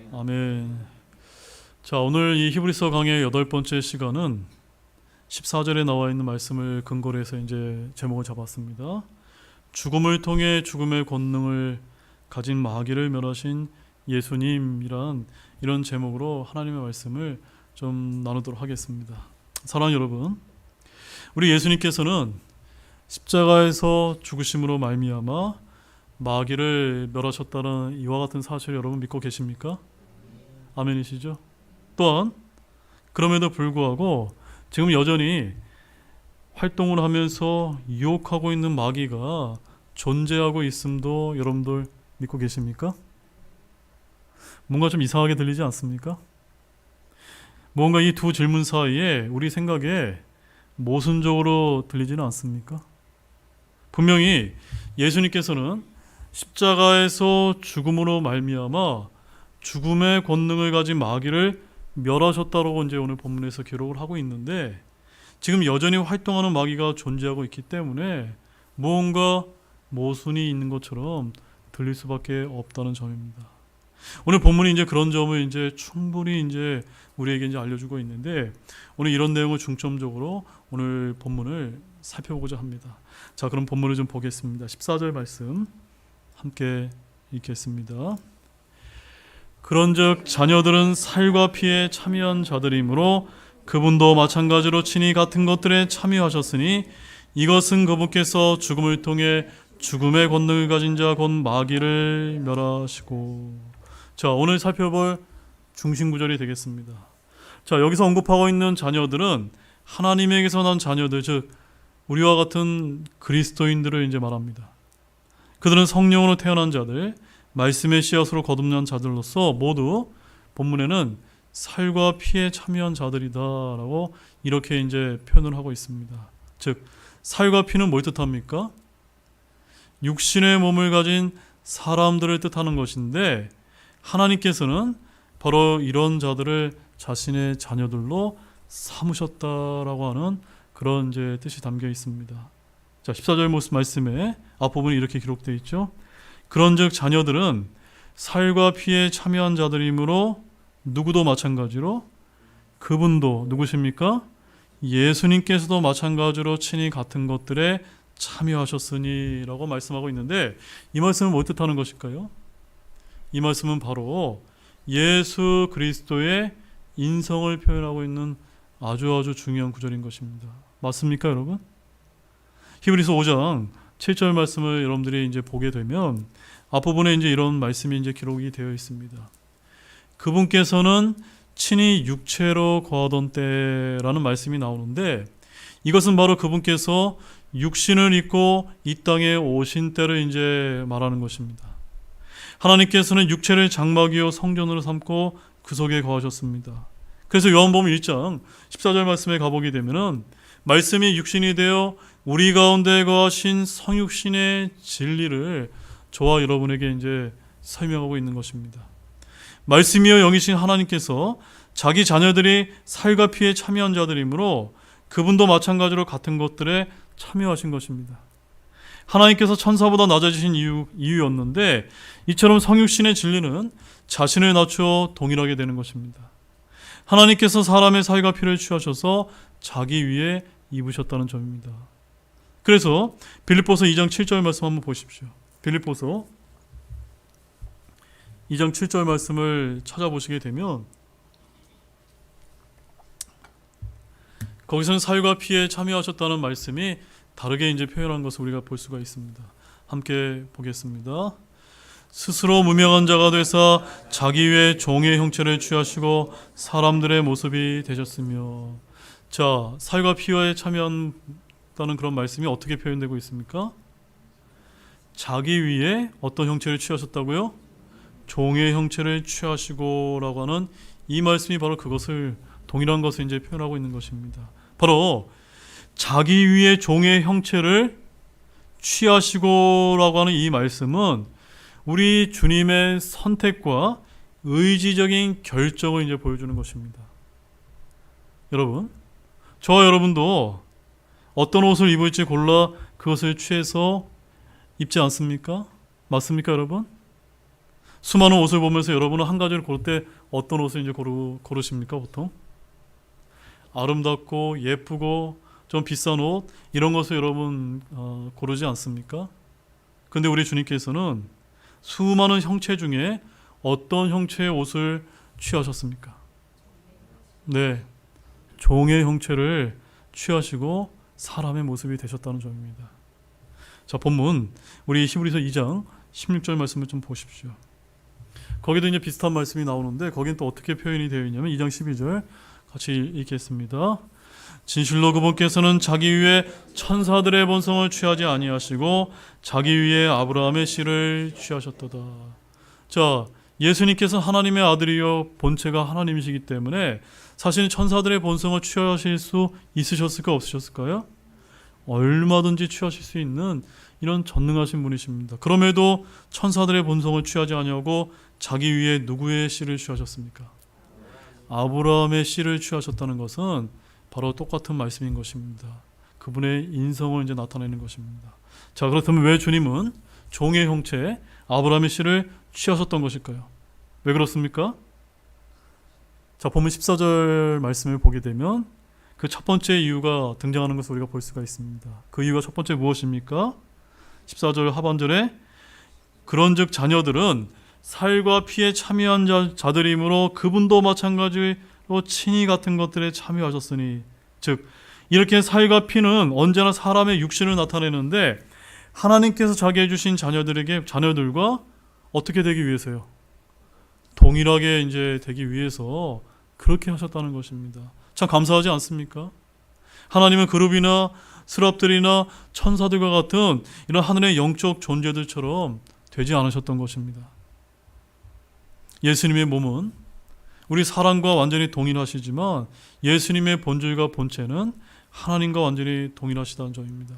아멘. 자, 오늘 이 히브리서 강의 8번째 시간은 14절에 나와 있는 말씀을 근거로 해서 이제 제목을 잡았습니다. 죽음을 통해 죽음의 권능을 가진 마귀를 멸하신 예수님이란 이런 제목으로 하나님의 말씀을 좀 나누도록 하겠습니다. 사랑하는 여러분, 우리 예수님께서는 십자가에서 죽으심으로 말미암아 마귀를 멸하셨다는 이와 같은 사실을 여러분 믿고 계십니까? 아멘이시죠? 또한 그럼에도 불구하고 지금 여전히 활동을 하면서 유혹하고 있는 마귀가 존재하고 있음도 여러분들 믿고 계십니까? 뭔가 좀 이상하게 들리지 않습니까? 뭔가 이 두 질문 사이에 우리 생각에 모순적으로 들리지는 않습니까? 분명히 예수님께서는 십자가에서 죽음으로 말미암아 죽음의 권능을 가진 마귀를 멸하셨다고 이제 오늘 본문에서 기록을 하고 있는데, 지금 여전히 활동하는 마귀가 존재하고 있기 때문에 무언가 모순이 있는 것처럼 들릴 수밖에 없다는 점입니다. 오늘 본문이 이제 그런 점을 이제 충분히 이제 우리에게 이제 알려주고 있는데, 오늘 이런 내용을 중점적으로 오늘 본문을 살펴보고자 합니다. 자, 그럼 본문을 좀 보겠습니다. 14절 말씀 함께 읽겠습니다. 그런즉 자녀들은 살과 피에 참여한 자들이므로 그분도 마찬가지로 친히 같은 것들에 참여하셨으니 이것은 그분께서 죽음을 통해 죽음의 권능을 가진 자 곧 마귀를 멸하시고. 자, 오늘 살펴볼 중심 구절이 되겠습니다. 자, 여기서 언급하고 있는 자녀들은 하나님에게서 난 자녀들, 즉 우리와 같은 그리스도인들을 이제 말합니다. 그들은 성령으로 태어난 자들, 말씀의 씨앗으로 거듭난 자들로서 모두 본문에는 살과 피에 참여한 자들이다라고 이렇게 이제 표현을 하고 있습니다. 즉 살과 피는 뭘 뜻합니까? 육신의 몸을 가진 사람들을 뜻하는 것인데, 하나님께서는 바로 이런 자들을 자신의 자녀들로 삼으셨다라고 하는 그런 이제 뜻이 담겨 있습니다. 자, 14절 말씀에 앞부분이 이렇게 기록되어 있죠. 그런즉 자녀들은 살과 피에 참여한 자들이므로 누구도 마찬가지로 그분도 누구십니까? 예수님께서도 마찬가지로 친히 같은 것들에 참여하셨으니 라고 말씀하고 있는데, 이 말씀은 뭘 뜻하는 것일까요? 이 말씀은 바로 예수 그리스도의 인성을 표현하고 있는 아주 중요한 구절인 것입니다. 맞습니까, 여러분? 히브리서 5장 7절 말씀을 여러분들이 이제 보게 되면 앞부분에 이제 이런 말씀이 이제 기록이 되어 있습니다. 그분께서는 친히 육체로 거하던 때라는 말씀이 나오는데, 이것은 바로 그분께서 육신을 입고 이 땅에 오신 때를 이제 말하는 것입니다. 하나님께서는 육체를 장막이요 성전으로 삼고 그 속에 거하셨습니다. 그래서 요한복음 1장 14절 말씀에 가보게 되면은 말씀이 육신이 되어 우리 가운데 거하신 성육신의 진리를 저와 여러분에게 이제 설명하고 있는 것입니다. 말씀이여 영이신 하나님께서 자기 자녀들이 살과 피에 참여한 자들이므로 그분도 마찬가지로 같은 것들에 참여하신 것입니다. 하나님께서 천사보다 낮아지신 이유였는데, 이처럼 성육신의 진리는 자신을 낮추어 동일하게 되는 것입니다. 하나님께서 사람의 살과 피를 취하셔서 자기 위에 입으셨다는 점입니다. 그래서 빌립보서 2장 7절 말씀 한번 보십시오. 빌립보서 2장 7절 말씀을 찾아보시게 되면 거기서는 살과 피에 참여하셨다는 말씀이 다르게 이제 표현한 것을 우리가 볼 수가 있습니다. 함께 보겠습니다. 스스로 무명한 자가 되사 자기 위에 종의 형체를 취하시고 사람들의 모습이 되셨으며. 자, 살과 피에 참여한다는 그런 말씀이 어떻게 표현되고 있습니까? 자기 위에 어떤 형체를 취하셨다고요? 종의 형체를 취하시고 라고 하는 이 말씀이 바로 그것을, 동일한 것을 이제 표현하고 있는 것입니다. 바로 자기 위에 종의 형체를 취하시고 라고 하는 이 말씀은 우리 주님의 선택과 의지적인 결정을 이제 보여주는 것입니다. 여러분, 저와 여러분도 어떤 옷을 입을지 골라 그것을 취해서 입지 않습니까? 맞습니까, 여러분? 수많은 옷을 보면서 여러분은 한 가지를 고를 때 어떤 옷을 이제 고르십니까 보통? 아름답고 예쁘고 좀 비싼 옷 이런 것을 여러분 고르지 않습니까? 근데 우리 주님께서는 수많은 형체 중에 어떤 형체의 옷을 취하셨습니까? 네, 종의 형체를 취하시고 사람의 모습이 되셨다는 점입니다. 자, 본문 우리 히브리서 2장 16절 말씀을 좀 보십시오. 거기도 이제 비슷한 말씀이 나오는데 거긴 또 어떻게 표현이 되어 있냐면 2장 12절 같이 읽겠습니다. 진실로 그분께서는 자기 위에 천사들의 본성을 취하지 아니하시고 자기 위에 아브라함의 씨를 취하셨도다. 자, 예수님께서는 하나님의 아들이요 본체가 하나님이시기 때문에 사실 천사들의 본성을 취하실 수 있으셨을까 없으셨을까요? 얼마든지 취하실 수 있는 이런 전능하신 분이십니다. 그럼에도 천사들의 본성을 취하지 아니하고 자기 위에 누구의 씨를 취하셨습니까? 아브라함의 씨를 취하셨다는 것은 바로 똑같은 말씀인 것입니다. 그분의 인성을 이제 나타내는 것입니다. 자, 그렇다면 왜 주님은 종의 형체 아브라함의 씨를 취하셨던 것일까요? 왜 그렇습니까? 자, 본문 14절 말씀을 보게 되면 그 첫 번째 이유가 등장하는 것을 우리가 볼 수가 있습니다. 그 이유가 첫 번째 무엇입니까? 14절 하반절에 그런즉 자녀들은 살과 피에 참여한 자들이므로 그분도 마찬가지로 친히 같은 것들에 참여하셨으니, 즉 이렇게 살과 피는 언제나 사람의 육신을 나타내는데 하나님께서 자기해 주신 자녀들과 어떻게 되기 위해서요? 동일하게 이제 되기 위해서 그렇게 하셨다는 것입니다. 참 감사하지 않습니까? 하나님은 그룹이나 스랍들이나 천사들과 같은 이런 하늘의 영적 존재들처럼 되지 않으셨던 것입니다. 예수님의 몸은 우리 사람과 완전히 동일하시지만 예수님의 본질과 본체는 하나님과 완전히 동일하시다는 점입니다.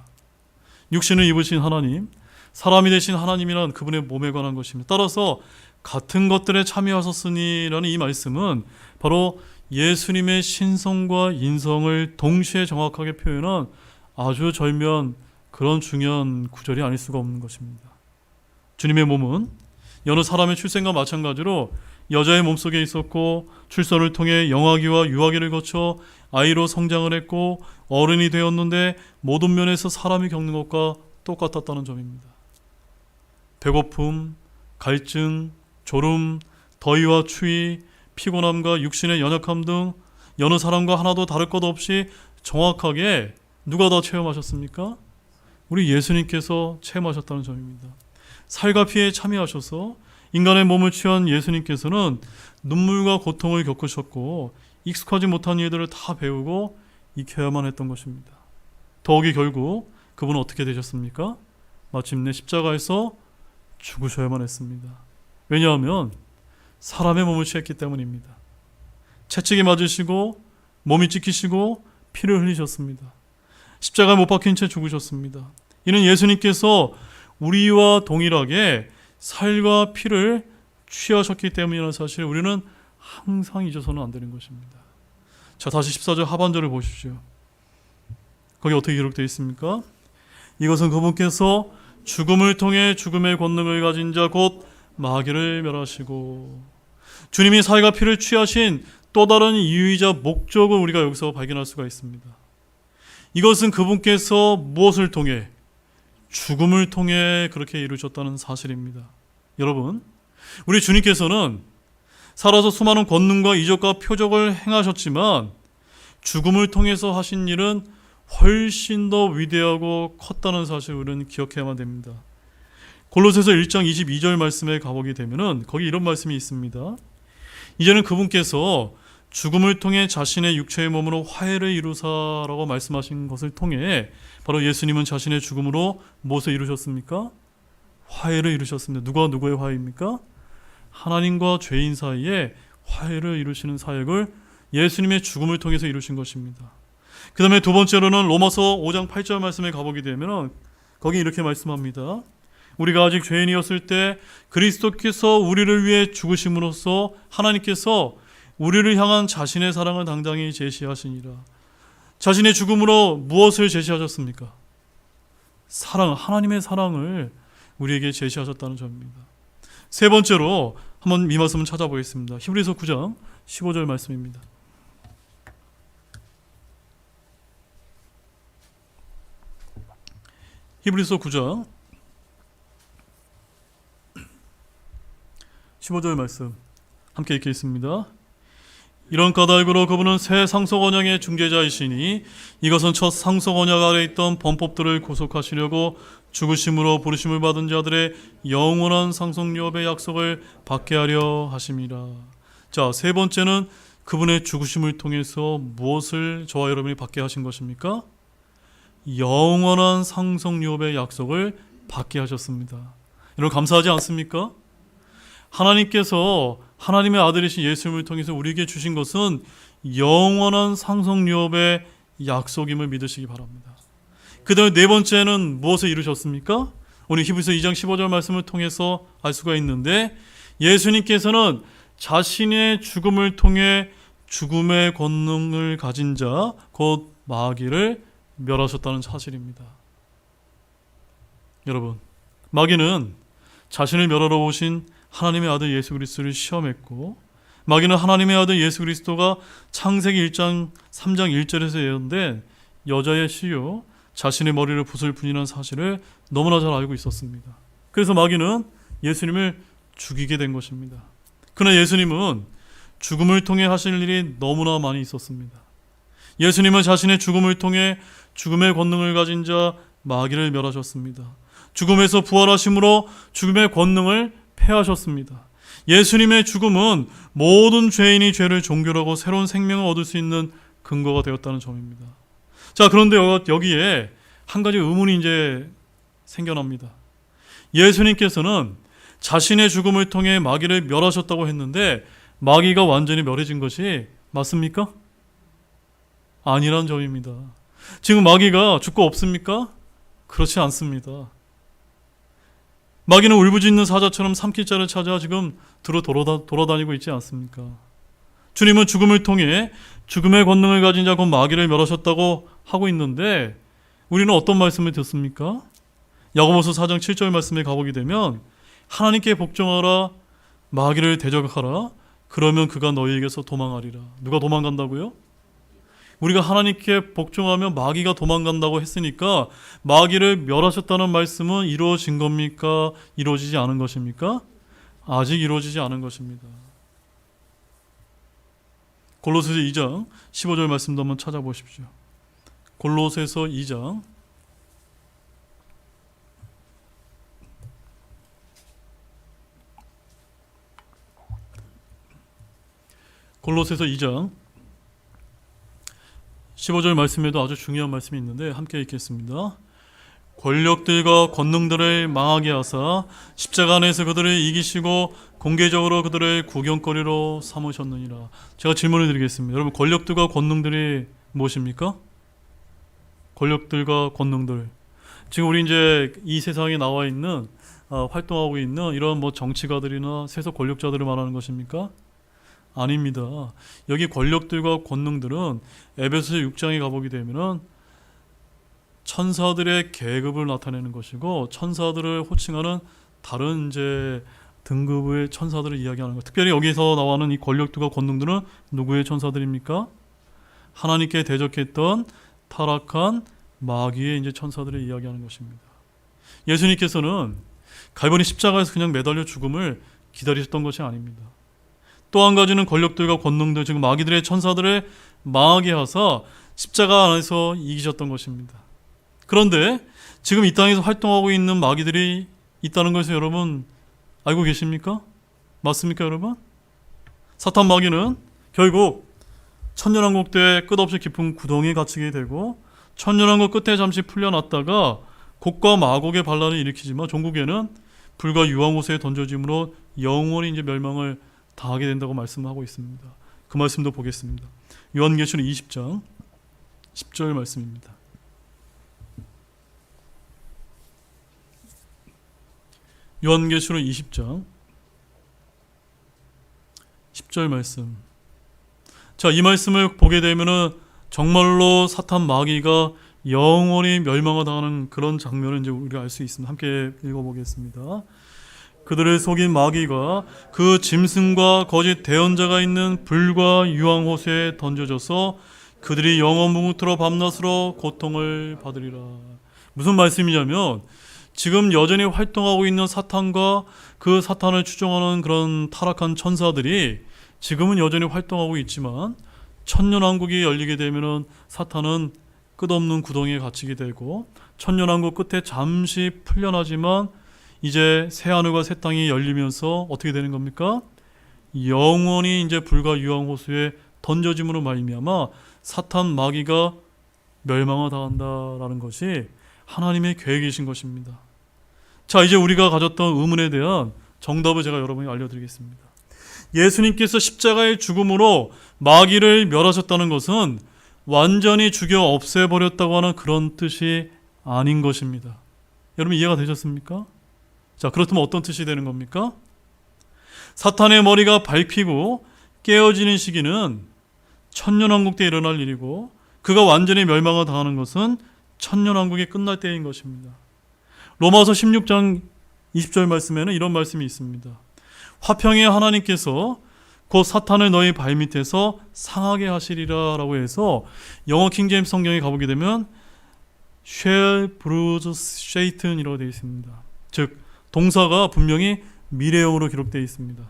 육신을 입으신 하나님, 사람이 되신 하나님이란 그분의 몸에 관한 것입니다. 따라서 같은 것들에 참여하셨으니라는 이 말씀은 바로 예수님의 신성과 인성을 동시에 정확하게 표현한 아주 절묘한 그런 중요한 구절이 아닐 수가 없는 것입니다. 주님의 몸은 여느 사람의 출생과 마찬가지로 여자의 몸속에 있었고 출산을 통해 영아기와 유아기를 거쳐 아이로 성장을 했고 어른이 되었는데 모든 면에서 사람이 겪는 것과 똑같았다는 점입니다. 배고픔, 갈증, 졸음, 더위와 추위, 피곤함과 육신의 연약함 등 여느 사람과 하나도 다를 것 없이 정확하게 누가 다 체험하셨습니까? 우리 예수님께서 체험하셨다는 점입니다. 살과 피에 참여하셔서 인간의 몸을 취한 예수님께서는 눈물과 고통을 겪으셨고 익숙하지 못한 일들을 다 배우고 익혀야만 했던 것입니다. 더욱이 결국 그분은 어떻게 되셨습니까? 마침내 십자가에서 죽으셔야만 했습니다. 왜냐하면 사람의 몸을 취했기 때문입니다. 채찍에 맞으시고 몸이 찢기시고 피를 흘리셨습니다. 십자가에 못 박힌 채 죽으셨습니다. 이는 예수님께서 우리와 동일하게 살과 피를 취하셨기 때문이라는 사실을 우리는 항상 잊어서는 안 되는 것입니다. 자, 다시 14절 하반절을 보십시오. 거기 어떻게 기록되어 있습니까? 이것은 그분께서 죽음을 통해 죽음의 권능을 가진 자 곧 마귀를 멸하시고, 주님이 살과 피를 취하신 또 다른 이유이자 목적을 우리가 여기서 발견할 수가 있습니다. 이것은 그분께서 무엇을 통해? 죽음을 통해 그렇게 이루셨다는 사실입니다. 여러분, 우리 주님께서는 살아서 수많은 권능과 이적과 표적을 행하셨지만 죽음을 통해서 하신 일은 훨씬 더 위대하고 컸다는 사실을 우리는 기억해야만 됩니다. 골로새서 1장 22절 말씀에 가보게 되면은 거기 이런 말씀이 있습니다. 이제는 그분께서 죽음을 통해 자신의 육체의 몸으로 화해를 이루사라고 말씀하신 것을 통해 바로 예수님은 자신의 죽음으로 무엇을 이루셨습니까? 화해를 이루셨습니다. 누가 누구의 화해입니까? 하나님과 죄인 사이에 화해를 이루시는 사역을 예수님의 죽음을 통해서 이루신 것입니다. 그 다음에 두 번째로는 로마서 5장 8절 말씀에 가보게 되면 거기 이렇게 말씀합니다. 우리가 아직 죄인이었을 때 그리스도께서 우리를 위해 죽으심으로써 하나님께서 우리를 향한 자신의 사랑을 당당히 제시하시니라. 자신의 죽음으로 무엇을 제시하셨습니까? 사랑, 하나님의 사랑을 우리에게 제시하셨다는 점입니다. 세 번째로 한번 이 말씀을 찾아보겠습니다. 히브리서 9장 15절 말씀입니다. 히브리서 9장 15절 말씀 함께 읽겠습니다. 이런 까닭으로 그분은 새 상속 언약의 중재자이시니 이것은 첫 상속 언약 아래 있던 범법들을 구속하시려고 죽으심으로 부르심을 받은 자들의 영원한 상속유업의 약속을 받게 하려 하심이라. 자, 세 번째는 그분의 죽으심을 통해서 무엇을 저와 여러분이 받게 하신 것입니까? 영원한 상속유업의 약속을 받게 하셨습니다. 여러분 감사하지 않습니까? 하나님께서 하나님의 아들이신 예수님을 통해서 우리에게 주신 것은 영원한 상속유업의 약속임을 믿으시기 바랍니다. 그 다음에 네 번째는 무엇을 이루셨습니까? 오늘 히브리서 2장 15절 말씀을 통해서 알 수가 있는데 예수님께서는 자신의 죽음을 통해 죽음의 권능을 가진 자, 곧 마귀를 멸하셨다는 사실입니다. 여러분, 마귀는 자신을 멸하러 오신 하나님의 아들 예수 그리스도를 시험했고, 마귀는 하나님의 아들 예수 그리스도가 창세기 1장 3장 1절에서 예언된 여자의 시요 자신의 머리를 붓을 뿐이라는 사실을 너무나 잘 알고 있었습니다. 그래서 마귀는 예수님을 죽이게 된 것입니다. 그러나 예수님은 죽음을 통해 하실 일이 너무나 많이 있었습니다. 예수님은 자신의 죽음을 통해 죽음의 권능을 가진 자 마귀를 멸하셨습니다. 죽음에서 부활하심으로 죽음의 권능을 패하셨습니다. 예수님의 죽음은 모든 죄인이 죄를 종결하고 새로운 생명을 얻을 수 있는 근거가 되었다는 점입니다. 자, 그런데 여기에 한 가지 의문이 이제 생겨납니다. 예수님께서는 자신의 죽음을 통해 마귀를 멸하셨다고 했는데 마귀가 완전히 멸해진 것이 맞습니까? 아니란 점입니다. 지금 마귀가 죽고 없습니까? 그렇지 않습니다. 마귀는 울부짖는 사자처럼 삼킬자를 찾아 지금 돌아다니고 있지 않습니까? 주님은 죽음을 통해 죽음의 권능을 가진 자 곧 마귀를 멸하셨다고 하고 있는데 우리는 어떤 말씀을 듣습니까? 야고보서 4장 7절 말씀에 가보게 되면 하나님께 복종하라, 마귀를 대적하라, 그러면 그가 너희에게서 도망하리라. 누가 도망간다고요? 우리가 하나님께 복종하면 마귀가 도망간다고 했으니까 마귀를 멸하셨다는 말씀은 이루어진 겁니까? 이루어지지 않은 것입니까? 아직 이루어지지 않은 것입니다. 골로새서 2장 15절 말씀도 한번 찾아보십시오. 골로새서 2장 15절 말씀에도 아주 중요한 말씀이 있는데 함께 읽겠습니다. 권력들과 권능들을 망하게 하사 십자가 안에서 그들을 이기시고 공개적으로 그들을 구경거리로 삼으셨느니라. 제가 질문을 드리겠습니다. 여러분, 권력들과 권능들이 무엇입니까? 권력들과 권능들. 지금 우리 이제 이 세상에 나와 있는 활동하고 있는 이런 정치가들이나 세속 권력자들을 말하는 것입니까? 아닙니다. 여기 권력들과 권능들은 에베소서 6장에 가보게 되면은 천사들의 계급을 나타내는 것이고 천사들을 호칭하는 다른 이제 등급의 천사들을 이야기하는 것. 특별히 여기서 나오는 이 권력들과 권능들은 누구의 천사들입니까? 하나님께 대적했던 타락한 마귀의 이제 천사들을 이야기하는 것입니다. 예수님께서는 갈보리 십자가에서 그냥 매달려 죽음을 기다리셨던 것이 아닙니다. 또 한 가지는 권력들과 권능들, 지금 마귀들의 천사들을 망하게 하사 십자가 안에서 이기셨던 것입니다. 그런데 지금 이 땅에서 활동하고 있는 마귀들이 있다는 것을 여러분 알고 계십니까? 맞습니까, 여러분? 사탄 마귀는 결국 천년왕국 때 끝없이 깊은 구덩이에 갇히게 되고 천년왕국 끝에 잠시 풀려났다가 곡과 마곡의 반란을 일으키지만 종국에는 불과 유황호수에 던져짐으로 영원히 이제 멸망을 당하게 된다고 말씀하고 있습니다. 그 말씀도 보겠습니다. 요한계시록 20장 10절 말씀입니다. 요한계시록 20장 10절 말씀. 자, 이 말씀을 보게 되면은 정말로 사탄 마귀가 영원히 멸망을 당하는 그런 장면을 이제 우리가 알 수 있습니다. 함께 읽어보겠습니다. 그들을 속인 마귀가 그 짐승과 거짓 대언자가 있는 불과 유황호수에 던져져서 그들이 영원무궁토록 밤낮으로 고통을 받으리라. 무슨 말씀이냐면 지금 여전히 활동하고 있는 사탄과 그 사탄을 추종하는 그런 타락한 천사들이 지금은 여전히 활동하고 있지만 천년왕국이 열리게 되면은 사탄은 끝없는 구덩이에 갇히게 되고 천년왕국 끝에 잠시 풀려나지만 이제 새하늘과 새 땅이 열리면서 어떻게 되는 겁니까? 영원히 이제 불과 유황호수에 던져짐으로 말미암아 사탄 마귀가 멸망을 당한다라는 것이 하나님의 계획이신 것입니다. 자, 이제 우리가 가졌던 의문에 대한 정답을 제가 여러분에게 알려드리겠습니다. 예수님께서 십자가의 죽음으로 마귀를 멸하셨다는 것은 완전히 죽여 없애버렸다고 하는 그런 뜻이 아닌 것입니다. 여러분 이해가 되셨습니까? 자, 그렇다면 어떤 뜻이 되는 겁니까? 사탄의 머리가 밟히고 깨어지는 시기는 천년왕국 때 일어날 일이고 그가 완전히 멸망을 당하는 것은 천년왕국이 끝날 때인 것입니다. 로마서 16장 20절 말씀에는 이런 말씀이 있습니다. 화평의 하나님께서 곧 사탄을 너희 발밑에서 상하게 하시리라 라고 해서 영어 킹제임스 성경에 가보게 되면 shall bruise Satan이라고 되어 있습니다. 즉 동사가 분명히 미래형으로 기록되어 있습니다.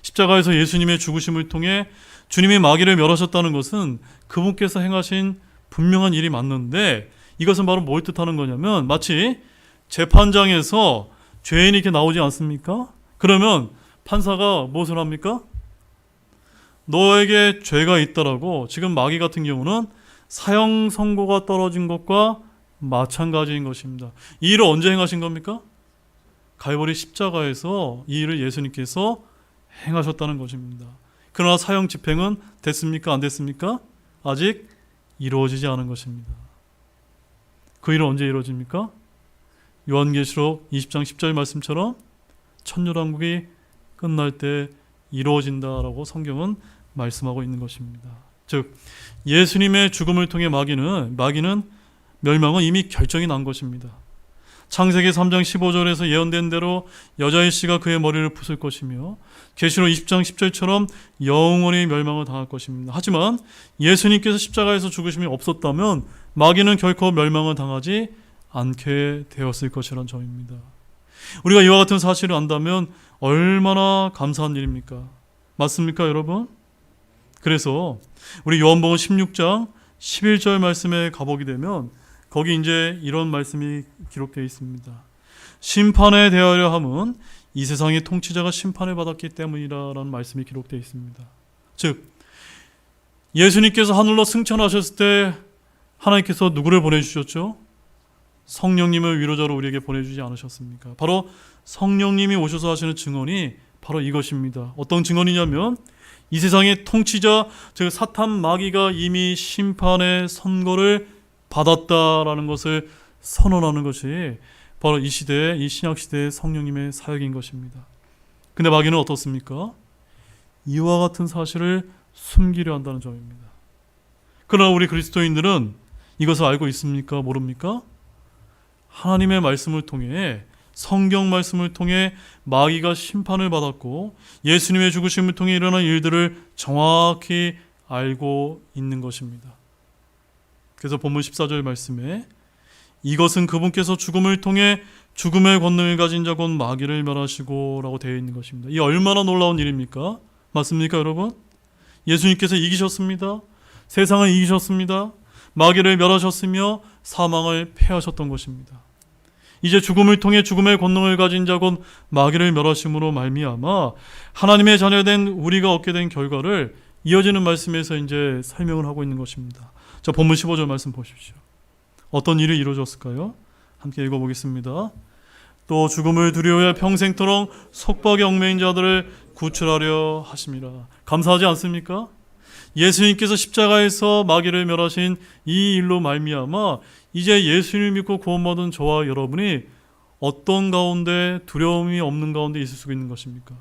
십자가에서 예수님의 죽으심을 통해 주님이 마귀를 멸하셨다는 것은 그분께서 행하신 분명한 일이 맞는데 이것은 바로 뭘 뜻하는 거냐면 마치 재판장에서 죄인이 이렇게 나오지 않습니까? 그러면 판사가 무엇을 합니까? 너에게 죄가 있다라고 지금 마귀 같은 경우는 사형 선고가 떨어진 것과 마찬가지인 것입니다. 이 일을 언제 행하신 겁니까? 갈보리 십자가에서 이 일을 예수님께서 행하셨다는 것입니다. 그러나 사형 집행은 됐습니까? 안 됐습니까? 아직 이루어지지 않은 것입니다. 그 일은 언제 이루어집니까? 요한계시록 20장 10절 말씀처럼 천년왕국이 끝날 때 이루어진다라고 성경은 말씀하고 있는 것입니다. 즉 예수님의 죽음을 통해 마귀는 멸망은 이미 결정이 난 것입니다. 창세기 3장 15절에서 예언된 대로 여자의 씨가 그의 머리를 부술 것이며 계시록 20장 10절처럼 영원히 멸망을 당할 것입니다. 하지만 예수님께서 십자가에서 죽으심이 없었다면 마귀는 결코 멸망을 당하지 않게 되었을 것이라는 점입니다. 우리가 이와 같은 사실을 안다면 얼마나 감사한 일입니까? 맞습니까, 여러분? 그래서 우리 요한복음 16장 11절 말씀에 가보게 되면 거기 이제 이런 말씀이 기록되어 있습니다. 심판에 대하려 함은 이 세상의 통치자가 심판을 받았기 때문이라는 말씀이 기록되어 있습니다. 즉 예수님께서 하늘로 승천하셨을 때 하나님께서 누구를 보내주셨죠? 성령님을 위로자로 우리에게 보내주지 않으셨습니까? 바로 성령님이 오셔서 하시는 증언이 바로 이것입니다. 어떤 증언이냐면 이 세상의 통치자 즉 사탄 마귀가 이미 심판의 선고를 받았다라는 것을 선언하는 것이 바로 이 시대에 이 신약 시대의 성령님의 사역인 것입니다. 근데 마귀는 어떻습니까? 이와 같은 사실을 숨기려 한다는 점입니다. 그러나 우리 그리스도인들은 이것을 알고 있습니까? 모릅니까? 하나님의 말씀을 통해 성경 말씀을 통해 마귀가 심판을 받았고 예수님의 죽으심을 통해 일어난 일들을 정확히 알고 있는 것입니다. 그래서 본문 14절 말씀에 이것은 그분께서 죽음을 통해 죽음의 권능을 가진 자 곧 마귀를 멸하시고 라고 되어 있는 것입니다. 이 얼마나 놀라운 일입니까? 맞습니까, 여러분? 예수님께서 이기셨습니다. 세상을 이기셨습니다. 마귀를 멸하셨으며 사망을 패하셨던 것입니다. 이제 죽음을 통해 죽음의 권능을 가진 자 곧 마귀를 멸하심으로 말미암아 하나님의 자녀된 우리가 얻게 된 결과를 이어지는 말씀에서 이제 설명을 하고 있는 것입니다. 자, 본문 15절 말씀 보십시오. 어떤 일이 이루어졌을까요? 함께 읽어보겠습니다. 또 죽음을 두려워해 평생토록 속박에 얽매인 자들을 구출하려 하심이라. 감사하지 않습니까? 예수님께서 십자가에서 마귀를 멸하신 이 일로 말미암아 이제 예수님을 믿고 구원받은 저와 여러분이 어떤 가운데 두려움이 없는 가운데 있을 수 있는 것입니까?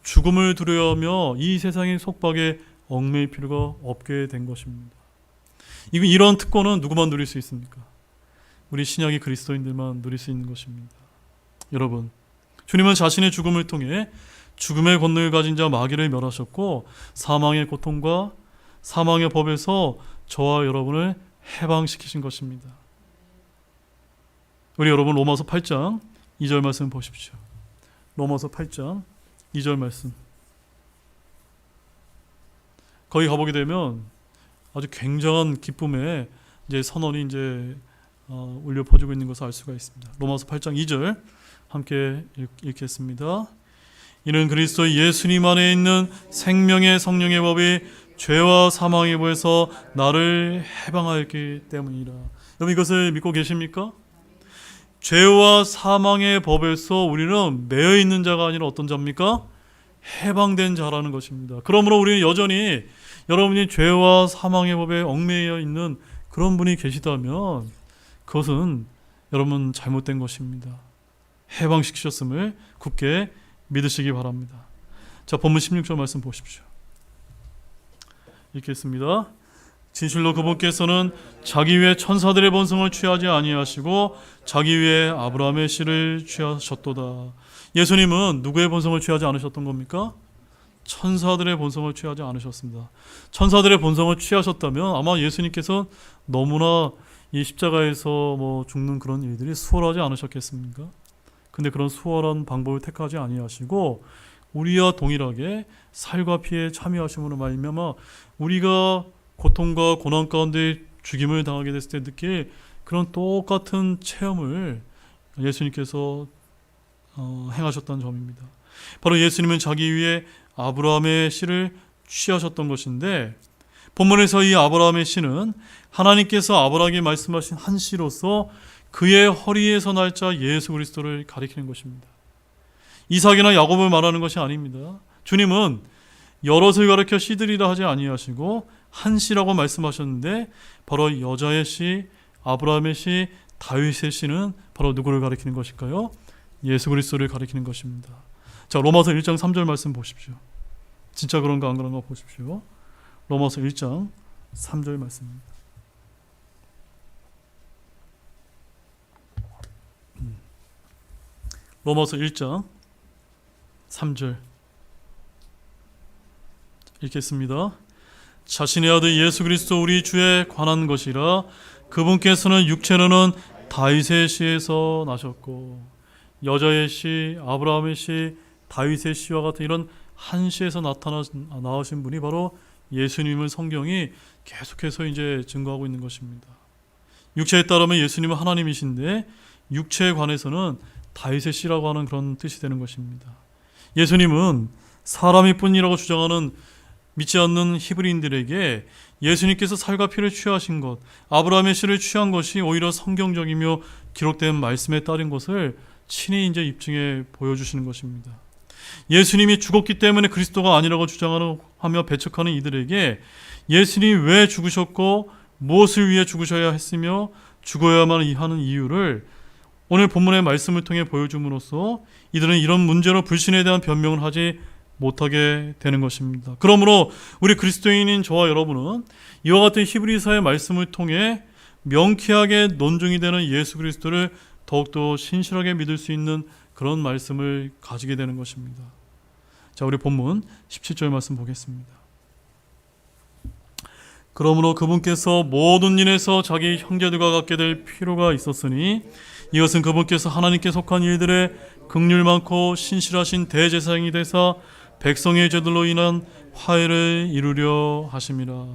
죽음을 두려워하며 이 세상의 속박에 얽매일 필요가 없게 된 것입니다. 이런 특권은 누구만 누릴 수 있습니까? 우리 신약의 그리스도인들만 누릴 수 있는 것입니다. 여러분, 주님은 자신의 죽음을 통해 죽음의 권능을 가진 자 마귀를 멸하셨고 사망의 고통과 사망의 법에서 저와 여러분을 해방시키신 것입니다. 우리 여러분 로마서 8장 2절 말씀 보십시오. 로마서 8장 2절 말씀. 거기 가보게 되면 아주 굉장한 기쁨의 이제 선언이 이제 울려 퍼지고 있는 것을 알 수가 있습니다. 로마서 8장 2절 함께 읽겠습니다. 이는 그리스도 예수님 안에 있는 생명의 성령의 법이 죄와 사망의 법에서 나를 해방하였기 때문이라. 여러분 이것을 믿고 계십니까? 죄와 사망의 법에서 우리는 매여 있는 자가 아니라 어떤 자입니까? 해방된 자라는 것입니다. 그러므로 우리는 여전히 여러분이 죄와 사망의 법에 얽매여 있는 그런 분이 계시다면 그것은 여러분 잘못된 것입니다. 해방시키셨음을 굳게 믿으시기 바랍니다. 자, 본문 16절 말씀 보십시오. 읽겠습니다. 진실로 그분께서는 자기 위에 천사들의 본성을 취하지 아니하시고 자기 위에 아브라함의 씨를 취하셨도다. 예수님은 누구의 본성을 취하지 않으셨던 겁니까? 천사들의 본성을 취하지 않으셨습니다. 천사들의 본성을 취하셨다면 아마 예수님께서 너무나 이 십자가에서 죽는 그런 일들이 수월하지 않으셨겠습니까? 근데 그런 수월한 방법을 택하지 아니하시고 우리와 동일하게 살과 피에 참여하심으로 말미암아 우리가 고통과 고난 가운데 죽임을 당하게 됐을 때 느낄 그런 똑같은 체험을 예수님께서 행하셨다는 점입니다. 바로 예수님은 자기 위에 아브라함의 씨를 취하셨던 것인데 본문에서 이 아브라함의 씨는 하나님께서 아브라함에게 말씀하신 한 씨로서 그의 허리에서 날 자 예수 그리스도를 가리키는 것입니다. 이삭이나 야곱을 말하는 것이 아닙니다. 주님은 여럿을 가리켜 씨들이라 하지 아니하시고 한 씨라고 말씀하셨는데 바로 여자의 씨, 아브라함의 씨, 다윗의 씨는 바로 누구를 가리키는 것일까요? 예수 그리스도를 가리키는 것입니다. 자, 로마서 1장 3절 말씀 보십시오. 진짜 그런가 안 그런가 보십시오. 로마서 1장 3절 말씀입니다. 로마서 1장 3절 읽겠습니다. 자신의 아들 예수 그리스도 우리 주에 관한 것이라 그분께서는 육체로는 다윗의 씨에서 나셨고 여자의 씨, 아브라함의 씨, 다윗의 씨와 같은 이런 한 씨에서 나오신 분이 바로 예수님을 성경이 계속해서 이제 증거하고 있는 것입니다. 육체에 따르면 예수님은 하나님이신데 육체에 관해서는 다윗의 씨라고 하는 그런 뜻이 되는 것입니다. 예수님은 사람일 뿐이라고 주장하는 믿지 않는 히브리인들에게 예수님께서 살과 피를 취하신 것, 아브라함의 씨를 취한 것이 오히려 성경적이며 기록된 말씀에 따른 것을 친히 이제 입증해 보여주시는 것입니다. 예수님이 죽었기 때문에 그리스도가 아니라고 주장하며 배척하는 이들에게 예수님이 왜 죽으셨고 무엇을 위해 죽으셔야 했으며 죽어야만 하는 이유를 오늘 본문의 말씀을 통해 보여줌으로써 이들은 이런 문제로 불신에 대한 변명을 하지 못하게 되는 것입니다. 그러므로 우리 그리스도인인 저와 여러분은 이와 같은 히브리서의 말씀을 통해 명쾌하게 논증이 되는 예수 그리스도를 더욱더 신실하게 믿을 수 있는 그런 말씀을 가지게 되는 것입니다. 자, 우리 본문 17절 말씀 보겠습니다. 그러므로 그분께서 모든 일에서 자기 형제들과 같게 될 필요가 있었으니 이것은 그분께서 하나님께 속한 일들에 긍휼 많고 신실하신 대제사장이 되사 백성의 죄들로 인한 화해를 이루려 하심이라.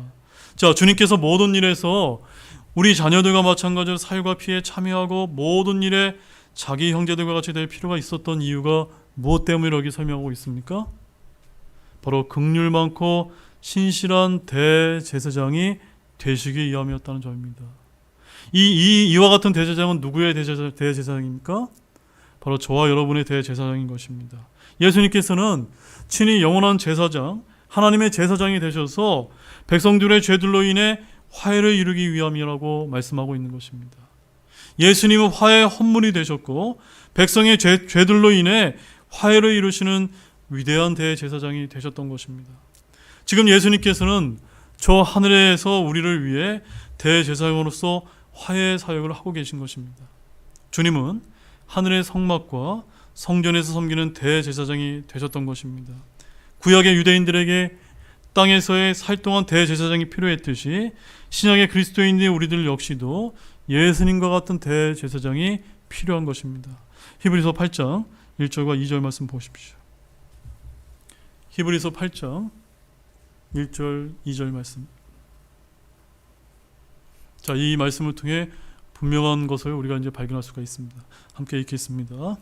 자, 주님께서 모든 일에서 우리 자녀들과 마찬가지로 살과 피에 참여하고 모든 일에 자기 형제들과 같이 될 필요가 있었던 이유가 무엇 때문에 여기 설명하고 있습니까? 바로 긍휼 많고 신실한 대제사장이 되시기 위함이었다는 점입니다. 이와 같은 대제사장은 누구의 대제사장입니까? 바로 저와 여러분의 대제사장인 것입니다. 예수님께서는 친히 영원한 제사장, 하나님의 제사장이 되셔서 백성들의 죄들로 인해 화해를 이루기 위함이라고 말씀하고 있는 것입니다. 예수님은 화해의 헌물이 되셨고 백성의 죄들로 인해 화해를 이루시는 위대한 대제사장이 되셨던 것입니다. 지금 예수님께서는 저 하늘에서 우리를 위해 대제사장으로서 화해의 사역을 하고 계신 것입니다. 주님은 하늘의 성막과 성전에서 섬기는 대제사장이 되셨던 것입니다. 구약의 유대인들에게 땅에서의 살 동안 대제사장이 필요했듯이 신약의 그리스도인의 우리들 역시도 예수님과 같은 대제사장이 필요한 것입니다. 히브리서 8장 1절과 2절 말씀 보십시오. 히브리서 8장 1절 2절 말씀. 자, 이 말씀을 통해 분명한 것을 우리가 이제 발견할 수가 있습니다. 함께 읽겠습니다.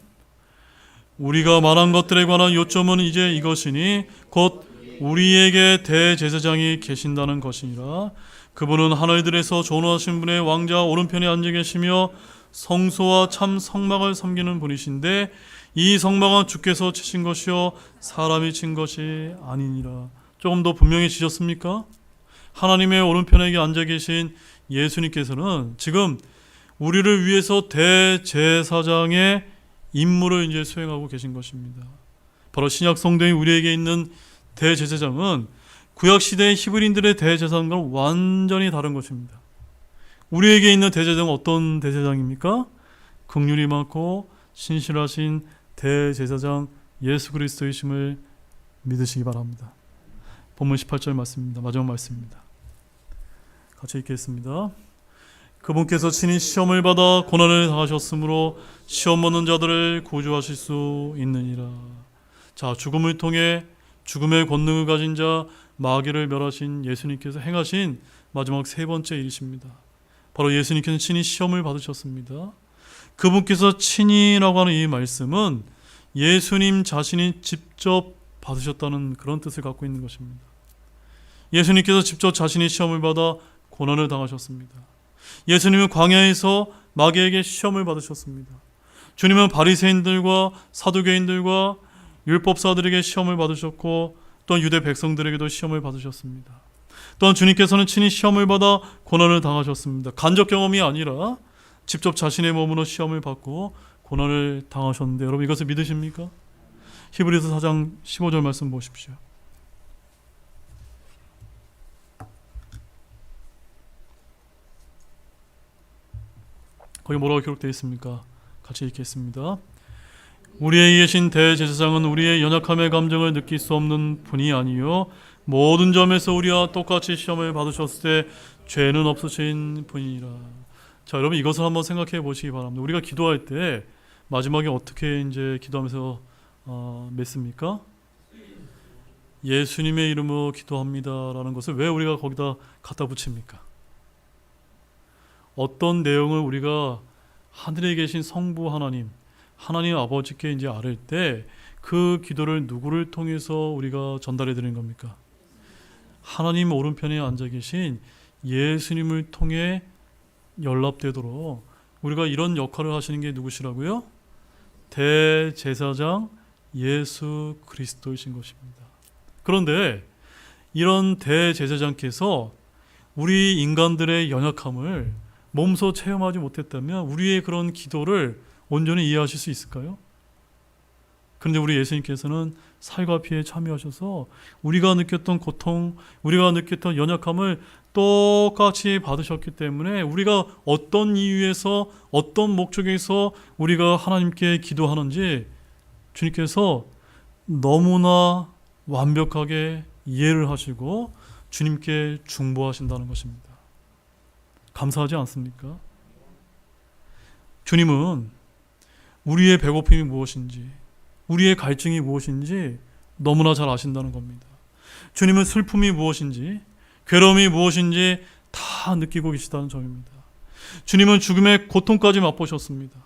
우리가 말한 것들에 관한 요점은 이제 이것이니 곧 우리에게 대제사장이 계신다는 것이니라. 그분은 하늘들에서 존귀하신 분의 왕자 오른편에 앉아 계시며 성소와 참 성막을 섬기는 분이신데 이 성막은 주께서 치신 것이요 사람이 친 것이 아니니라. 조금 더 분명해지셨습니까? 하나님의 오른편에 앉아 계신 예수님께서는 지금 우리를 위해서 대제사장의 임무를 이제 수행하고 계신 것입니다. 바로 신약 성도인 우리에게 있는 대제사장은 구약 시대의 히브리인들의 대제사장과는 완전히 다른 것입니다. 우리에게 있는 대제사장은 어떤 대제사장입니까? 긍휼이 많고 신실하신 대제사장 예수 그리스도이심을 믿으시기 바랍니다. 본문 18절 말씀입니다. 마지막 말씀입니다. 같이 읽겠습니다. 그분께서 친히 시험을 받아 고난을 당하셨으므로 시험 받는 자들을 구주하실 수 있느니라. 자, 죽음을 통해 죽음의 권능을 가진 자 마귀를 멸하신 예수님께서 행하신 마지막 세 번째 일이십니다. 바로 예수님께서 친히 시험을 받으셨습니다. 그분께서 친히라고 하는 이 말씀은 예수님 자신이 직접 받으셨다는 그런 뜻을 갖고 있는 것입니다. 예수님께서 직접 자신이 시험을 받아 고난을 당하셨습니다. 예수님은 광야에서 마귀에게 시험을 받으셨습니다. 주님은 바리새인들과 사두개인들과 율법사들에게 시험을 받으셨고 또한 유대 백성들에게도 시험을 받으셨습니다. 또한 주님께서는 친히 시험을 받아 고난을 당하셨습니다. 간접 경험이 아니라 직접 자신의 몸으로 시험을 받고 고난을 당하셨는데 여러분 이것을 믿으십니까? 히브리서 4장 15절 말씀 보십시오. 거기 뭐라고 기록되어 있습니까? 같이 읽겠습니다. 우리에게 계신 대제사장은 우리의 연약함의 감정을 느낄 수 없는 분이 아니요 모든 점에서 우리와 똑같이 시험을 받으셨을 때 죄는 없으신 분이라. 자, 여러분 이것을 한번 생각해 보시기 바랍니다. 우리가 기도할 때 마지막에 어떻게 이제 기도하면서 맺습니까? 예수님의 이름으로 기도합니다라는 것을 왜 우리가 거기다 갖다 붙입니까? 어떤 내용을 우리가 하늘에 계신 성부 하나님 아버지께 이제 아뢰 때 그 기도를 누구를 통해서 우리가 전달해 드리는 겁니까? 하나님 오른편에 앉아 계신 예수님을 통해 연락되도록 우리가 이런 역할을 하시는 게 누구시라고요? 대제사장 예수 그리스도이신 것입니다. 그런데 이런 대제사장께서 우리 인간들의 연약함을 몸소 체험하지 못했다면 우리의 그런 기도를 온전히 이해하실 수 있을까요? 그런데 우리 예수님께서는 살과 피에 참여하셔서 우리가 느꼈던 고통, 우리가 느꼈던 연약함을 똑같이 받으셨기 때문에 우리가 어떤 이유에서 어떤 목적에서 우리가 하나님께 기도하는지 주님께서 너무나 완벽하게 이해를 하시고 주님께 중보하신다는 것입니다. 감사하지 않습니까? 주님은 우리의 배고픔이 무엇인지 우리의 갈증이 무엇인지 너무나 잘 아신다는 겁니다. 주님은 슬픔이 무엇인지 괴로움이 무엇인지 다 느끼고 계시다는 점입니다. 주님은 죽음의 고통까지 맛보셨습니다.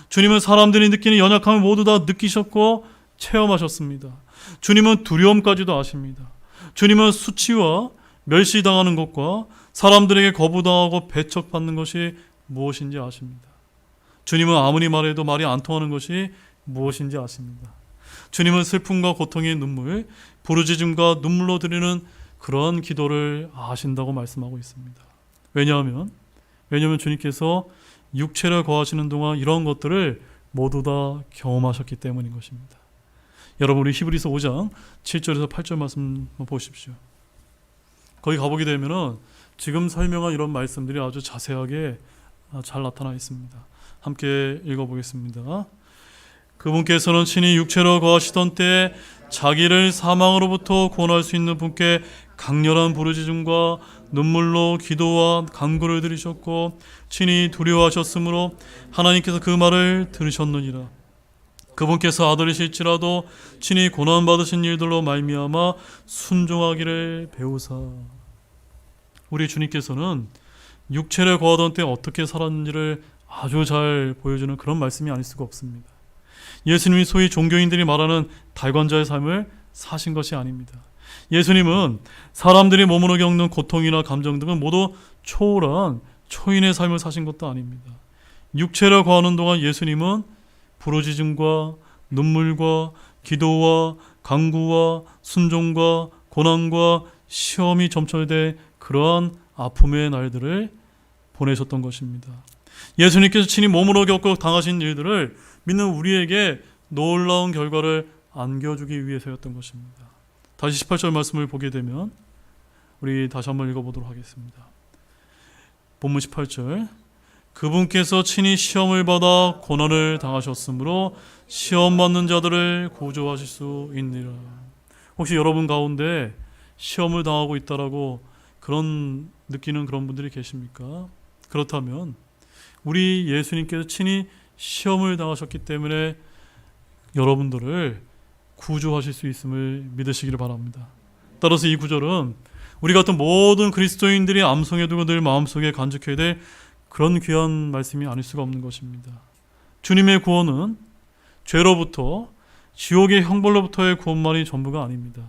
주님은 사람들이 느끼는 연약함을 모두 다 느끼셨고 체험하셨습니다. 주님은 두려움까지도 아십니다. 주님은 수치와 멸시당하는 것과 사람들에게 거부당하고 배척받는 것이 무엇인지 아십니다. 주님은 아무리 말해도 말이 안 통하는 것이 무엇인지 아십니다. 주님은 슬픔과 고통의 눈물, 부르짖음과 눈물로 드리는 그런 기도를 아신다고 말씀하고 있습니다. 왜냐하면 주님께서 육체를 거하시는 동안 이런 것들을 모두 다 경험하셨기 때문인 것입니다. 여러분 우리 히브리서 5장 7절에서 8절 말씀 보십시오. 거기 가보게 되면은 지금 설명한 이런 말씀들이 아주 자세하게 잘 나타나 있습니다. 함께 읽어보겠습니다. 그분께서는 친히 육체로 거하시던 때에 자기를 사망으로부터 구원할 수 있는 분께 강렬한 부르짖음과 눈물로 기도와 간구를 드리셨고 친히 두려워하셨으므로 하나님께서 그 말을 들으셨느니라. 그분께서 아들이실지라도 친히 고난받으신 일들로 말미암아 순종하기를 배우사. 우리 주님께서는 육체를 거하던 때 어떻게 살았는지를 아주 잘 보여주는 그런 말씀이 아닐 수가 없습니다. 예수님이 소위 종교인들이 말하는 달관자의 삶을 사신 것이 아닙니다. 예수님은 사람들이 몸으로 겪는 고통이나 감정 등은 모두 초월한 초인의 삶을 사신 것도 아닙니다. 육체를 거하는 동안 예수님은 부르짖음과 눈물과 기도와 간구와 순종과 고난과 시험이 점철돼 그러한 아픔의 날들을 보내셨던 것입니다. 예수님께서 친히 몸으로 겪고 당하신 일들을 믿는 우리에게 놀라운 결과를 안겨주기 위해서였던 것입니다. 다시 18절 말씀을 보게 되면 우리 다시 한번 읽어보도록 하겠습니다. 본문 18절, 그분께서 친히 시험을 받아 고난을 당하셨으므로 시험 받는 자들을 구조하실 수 있느니라. 혹시 여러분 가운데 시험을 당하고 있다라고 그런 느끼는 그런 분들이 계십니까? 그렇다면 우리 예수님께서 친히 시험을 당하셨기 때문에 여러분들을 구조하실 수 있음을 믿으시기를 바랍니다. 따라서 이 구절은 우리 같은 모든 그리스도인들이 암송해두고 늘 마음속에 간직해야 될 그런 귀한 말씀이 아닐 수가 없는 것입니다. 주님의 구원은 죄로부터 지옥의 형벌로부터의 구원만이 전부가 아닙니다.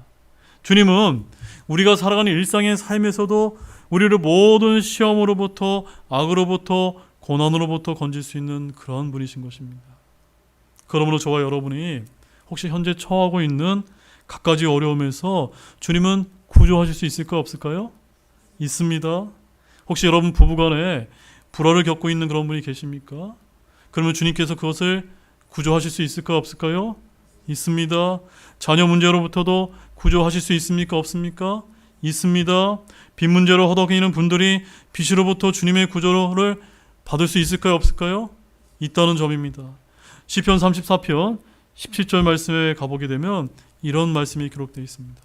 주님은 우리가 살아가는 일상의 삶에서도 우리를 모든 시험으로부터 악으로부터 고난으로부터 건질 수 있는 그런 분이신 것입니다. 그러므로 저와 여러분이 혹시 현재 처하고 있는 갖가지 어려움에서 주님은 구조하실 수 있을까 없을까요? 있습니다. 혹시 여러분 부부간에 불화를 겪고 있는 그런 분이 계십니까? 그러면 주님께서 그것을 구조하실 수 있을까 없을까요? 있습니다. 자녀 문제로부터도 구조하실 수 있습니까 없습니까? 있습니다. 빚 문제로 허덕이는 분들이 빚으로부터 주님의 구조를 받을 수 있을까요 없을까요? 있다는 점입니다. 시편 34편 17절 말씀에 가보게 되면 이런 말씀이 기록되어 있습니다.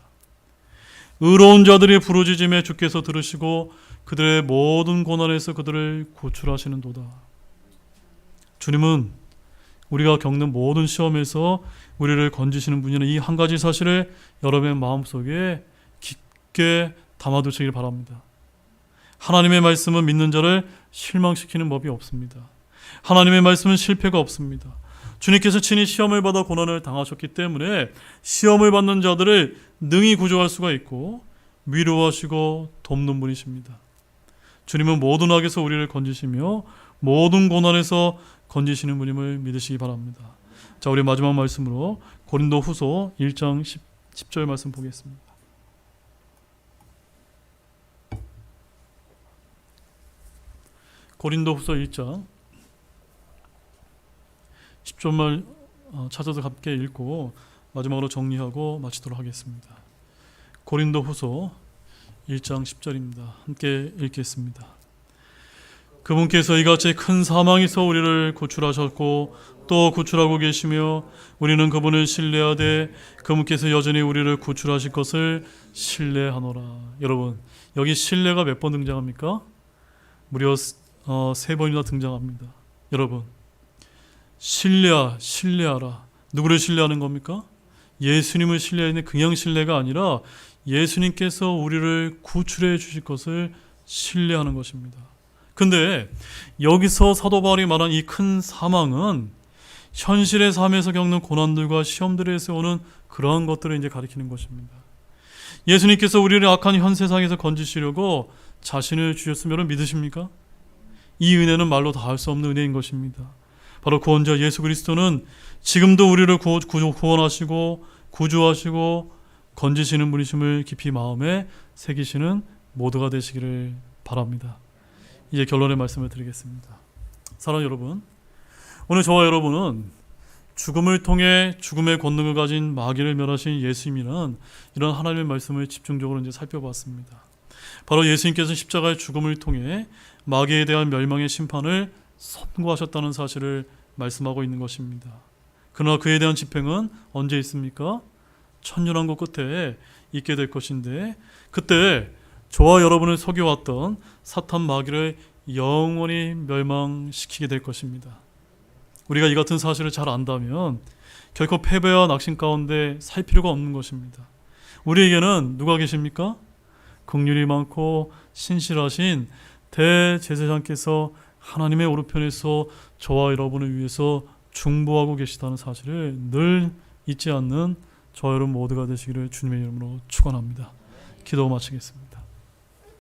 의로운 자들의 부르짖음에 주께서 들으시고 그들의 모든 고난에서 그들을 구출하시는도다. 주님은 우리가 겪는 모든 시험에서 우리를 건지시는 분이라는 이 한 가지 사실을 여러분의 마음속에 깊게 담아두시길 바랍니다. 하나님의 말씀은 믿는 자를 실망시키는 법이 없습니다. 하나님의 말씀은 실패가 없습니다. 주님께서 친히 시험을 받아 고난을 당하셨기 때문에 시험을 받는 자들을 능히 구조할 수가 있고 위로하시고 돕는 분이십니다. 주님은 모든 악에서 우리를 건지시며 모든 고난에서 건지시는 분임을 믿으시기 바랍니다. 자, 우리 마지막 말씀으로 고린도 후서 1장 10절 말씀 보겠습니다. 고린도 후서 1장 10절만 찾아서 함께 읽고 마지막으로 정리하고 마치도록 하겠습니다. 고린도 후서 1장 10절입니다. 함께 읽겠습니다. 그분께서 이같이 큰 사망에서 우리를 구출하셨고 또 구출하고 계시며 우리는 그분을 신뢰하되 그분께서 여전히 우리를 구출하실 것을 신뢰하노라. 여러분, 여기 신뢰가 몇 번 등장합니까? 무려 3번이나 등장합니다. 여러분, 신뢰하라. 누구를 신뢰하는 겁니까? 예수님을 신뢰하는 그냥 신뢰가 아니라 예수님께서 우리를 구출해 주실 것을 신뢰하는 것입니다. 근데 여기서 사도 바울이 말한 이 큰 사망은 현실의 삶에서 겪는 고난들과 시험들에서 오는 그러한 것들을 이제 가리키는 것입니다. 예수님께서 우리를 악한 현 세상에서 건지시려고 자신을 주셨으면 믿으십니까? 이 은혜는 말로 다 할 수 없는 은혜인 것입니다. 바로 구원자 예수 그리스도는 지금도 우리를 구원하시고 구주하시고 건지시는 분이심을 깊이 마음에 새기시는 모두가 되시기를 바랍니다. 이제 결론의 말씀을 드리겠습니다. 사랑하는 여러분, 오늘 저와 여러분은 죽음을 통해 죽음의 권능을 가진 마귀를 멸하신 예수님이라는 이런 하나님의 말씀을 집중적으로 이제 살펴봤습니다. 바로 예수님께서 십자가의 죽음을 통해 마귀에 대한 멸망의 심판을 선고하셨다는 사실을 말씀하고 있는 것입니다. 그러나 그에 대한 집행은 언제 있습니까? 천년왕국 끝에 있게 될 것인데, 그때 저와 여러분을 속여왔던 사탄 마귀를 영원히 멸망시키게 될 것입니다. 우리가 이 같은 사실을 잘 안다면 결코 패배와 낙심 가운데 살 필요가 없는 것입니다. 우리에게는 누가 계십니까? 긍휼이 많고 신실하신 대제사장께서 하나님의 오른편에서 저와 여러분을 위해서 중보하고 계시다는 사실을 늘 잊지 않는 저와 여러분 모두가 되시기를 주님의 이름으로 축원합니다. 기도 마치겠습니다.